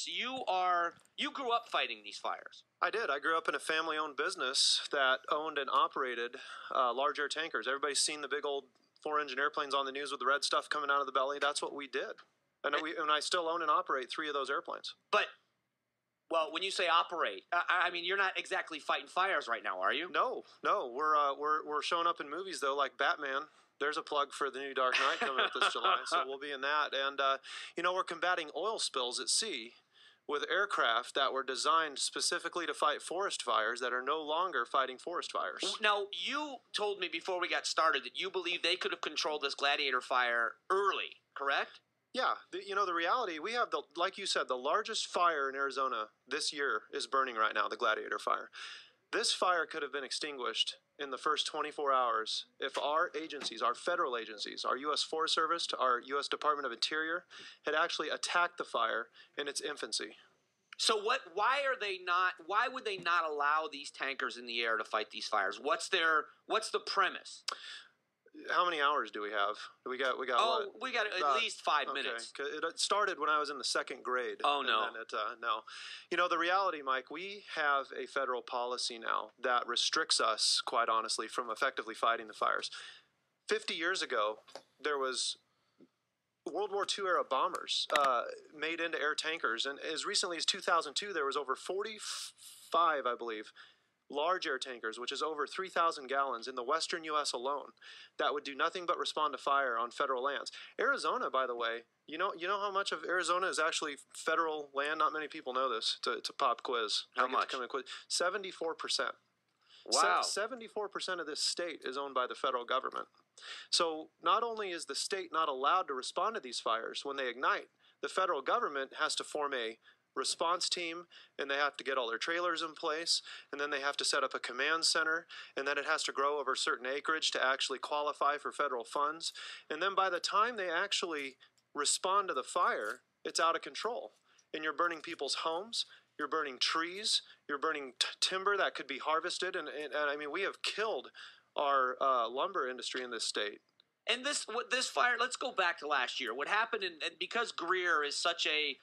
you grew up fighting these fires. I did. I grew up in a family-owned business that owned and operated large air tankers. Everybody's seen the big old 4-engine airplanes on the news with the red stuff coming out of the belly. That's what we did. And I still own and operate 3 of those airplanes. But, well, when you say operate, I mean, you're not exactly fighting fires right now, are you? No. We're showing up in movies, though, like Batman. There's a plug for the new Dark Knight coming up this July, so we'll be in that. And, we're combating oil spills at sea with aircraft that were designed specifically to fight forest fires that are no longer fighting forest fires. Now, you told me before we got started that you believe they could have controlled this Gladiator fire early, correct? Yeah. The reality, we have, like you said, the largest fire in Arizona this year is burning right now, the Gladiator fire. This fire could have been extinguished in the first 24 hours if our agencies, our federal agencies, our U.S. Forest Service, our U.S. Department of Interior, had actually attacked the fire in its infancy. So why would they not allow these tankers in the air to fight these fires? What's the premise? How many hours do we have? We got at least 5 minutes. It started when I was in the 2nd grade. Oh, no. No. The reality, Mike, we have a federal policy now that restricts us, quite honestly, from effectively fighting the fires. 50 years ago, there was World War II era bombers made into air tankers. And as recently as 2002, there was over 45, I believe, large air tankers, which is over 3,000 gallons in the western U.S. alone, that would do nothing but respond to fire on federal lands. Arizona, by the way, you know how much of Arizona is actually federal land? Not many people know this. It's a pop quiz. How much? 74%. Wow. 74% of this state is owned by the federal government. So not only is the state not allowed to respond to these fires when they ignite, the federal government has to form a response team, and they have to get all their trailers in place, and then they have to set up a command center, and then it has to grow over certain acreage to actually qualify for federal funds. And then by the time they actually respond to the fire, it's out of control. And you're burning people's homes, you're burning trees, you're burning timber that could be harvested, and I mean, we have killed our lumber industry in this state. And this fire, let's go back to last year. What happened, and because Greer is such a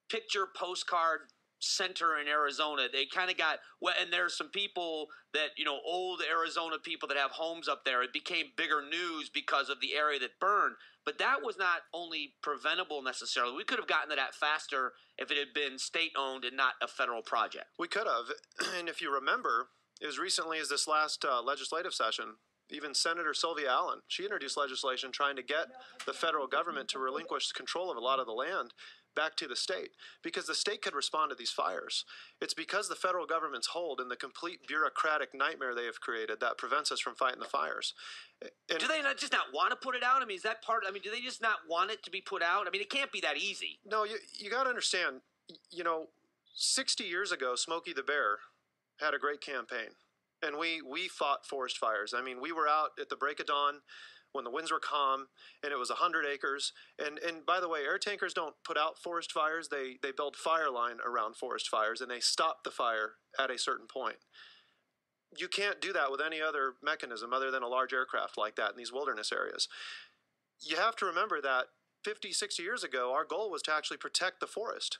picture postcard center in Arizona, they kind of got, and there's some people that, old Arizona people that have homes up there, it became bigger news because of the area that burned. But that was not only preventable necessarily. We could have gotten to that faster if it had been state-owned and not a federal project. We could have. And if you remember, as recently as this last legislative session, even Senator Sylvia Allen, she introduced legislation trying to get the federal government to relinquish control of a lot of the land back to the state, because the state could respond to these fires. It's because the federal government's hold and the complete bureaucratic nightmare they have created that prevents us from fighting the fires. And do they just not want to put it out? I mean, is that part? I mean, do they just not want it to be put out? I mean, it can't be that easy. No, you got to understand, 60 years ago, Smokey the Bear had a great campaign, and we fought forest fires. I mean, we were out at the break of dawn when the winds were calm, and it was 100 acres. And by the way, air tankers don't put out forest fires. They build fire line around forest fires, and they stop the fire at a certain point. You can't do that with any other mechanism other than a large aircraft like that in these wilderness areas. You have to remember that 50, 60 years ago, our goal was to actually protect the forest.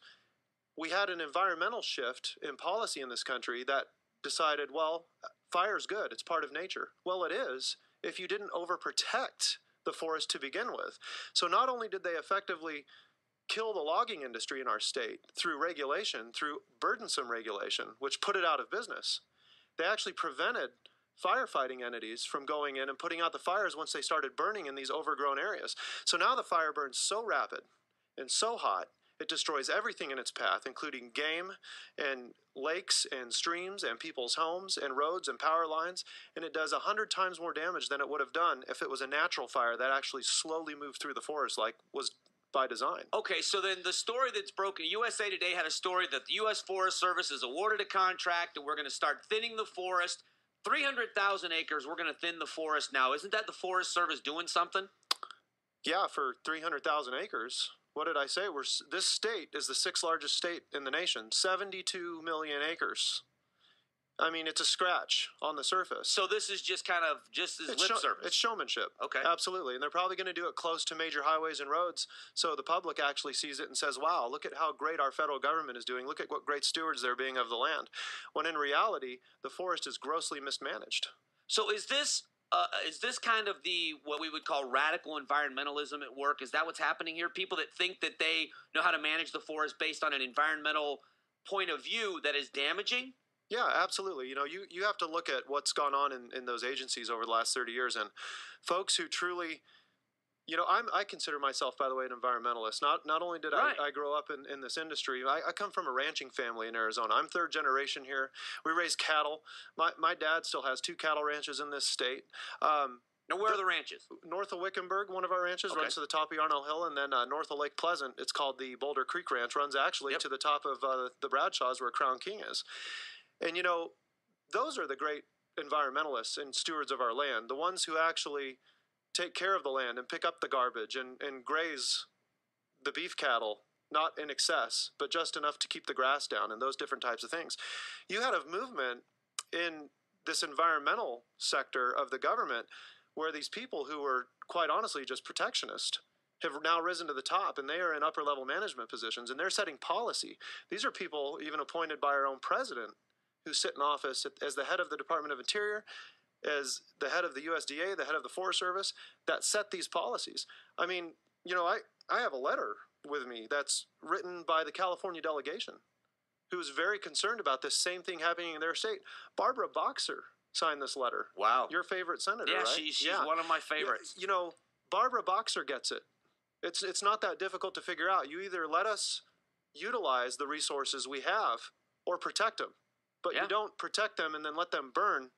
We had an environmental shift in policy in this country that decided, well, fire's good. It's part of nature. Well, it is, if you didn't overprotect the forest to begin with. So not only did they effectively kill the logging industry in our state through regulation, through burdensome regulation, which put it out of business, they actually prevented firefighting entities from going in and putting out the fires once they started burning in these overgrown areas. So now the fire burns so rapid and so hot, it destroys everything in its path, including game and lakes and streams and people's homes and roads and power lines, and it does 100 times more damage than it would have done if it was a natural fire that actually slowly moved through the forest like was by design. Okay, so then the story that's broken, USA Today had a story that the U.S. Forest Service has awarded a contract and we're going to start thinning the forest. 300,000 acres, we're going to thin the forest now. Isn't that the Forest Service doing something? Yeah, for 300,000 acres. What did I say? This state is the 6th largest state in the nation, 72 million acres. I mean, it's a scratch on the surface. So this is just kind of just as lip service. It's showmanship. Okay. Absolutely. And they're probably going to do it close to major highways and roads so the public actually sees it and says, wow, look at how great our federal government is doing. Look at what great stewards they're being of the land. When in reality, the forest is grossly mismanaged. So is this kind of what we would call radical environmentalism at work? Is that what's happening here? People that think that they know how to manage the forest based on an environmental point of view that is damaging? Yeah, absolutely. You know, you have to look at what's gone on in those agencies over the last 30 years. And folks who truly, you know, I consider myself, by the way, an environmentalist. Not only did I grow up in this industry, I come from a ranching family in Arizona. I'm third generation here. We raise cattle. My dad still has 2 cattle ranches in this state. Now, where are the ranches? North of Wickenburg, one of our ranches, runs to the top of Yarnell Hill, and then north of Lake Pleasant, it's called the Boulder Creek Ranch, runs actually to the top of the Bradshaws where Crown King is. And, you know, those are the great environmentalists and stewards of our land, the ones who actually take care of the land and pick up the garbage and graze the beef cattle, not in excess, but just enough to keep the grass down and those different types of things. You had a movement in this environmental sector of the government where these people who were quite honestly just protectionist have now risen to the top, and they are in upper level management positions, and they're setting policy. These are people even appointed by our own president who sit in office as the head of the Department of Interior, as the head of the USDA, the head of the Forest Service, that set these policies. I mean, you know, I have a letter with me that's written by the California delegation who's very concerned about this same thing happening in their state. Barbara Boxer signed this letter. Wow. Your favorite senator, yeah, right? She's one of my favorites. You know, Barbara Boxer gets it. It's not that difficult to figure out. You either let us utilize the resources we have or protect them. But you don't protect them and then let them burn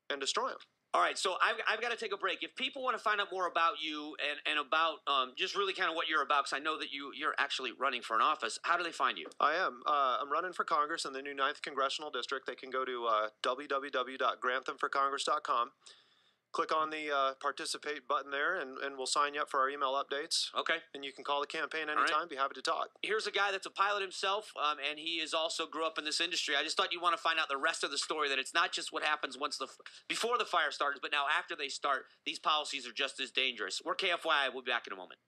and destroy them. All right, so I've got to take a break. If people want to find out more about you and about just really kind of what you're about, because I know that you're actually running for an office, how do they find you? I am. I'm running for Congress in the new 9th Congressional District. They can go to www.granthamforcongress.com. Click on the participate button there, and we'll sign you up for our email updates. Okay. And you can call the campaign anytime. Right. Be happy to talk. Here's a guy that's a pilot himself, and he is also grew up in this industry. I just thought you'd want to find out the rest of the story, that it's not just what happens before the fire starts, but now after they start, these policies are just as dangerous. We're KFYI. We'll be back in a moment.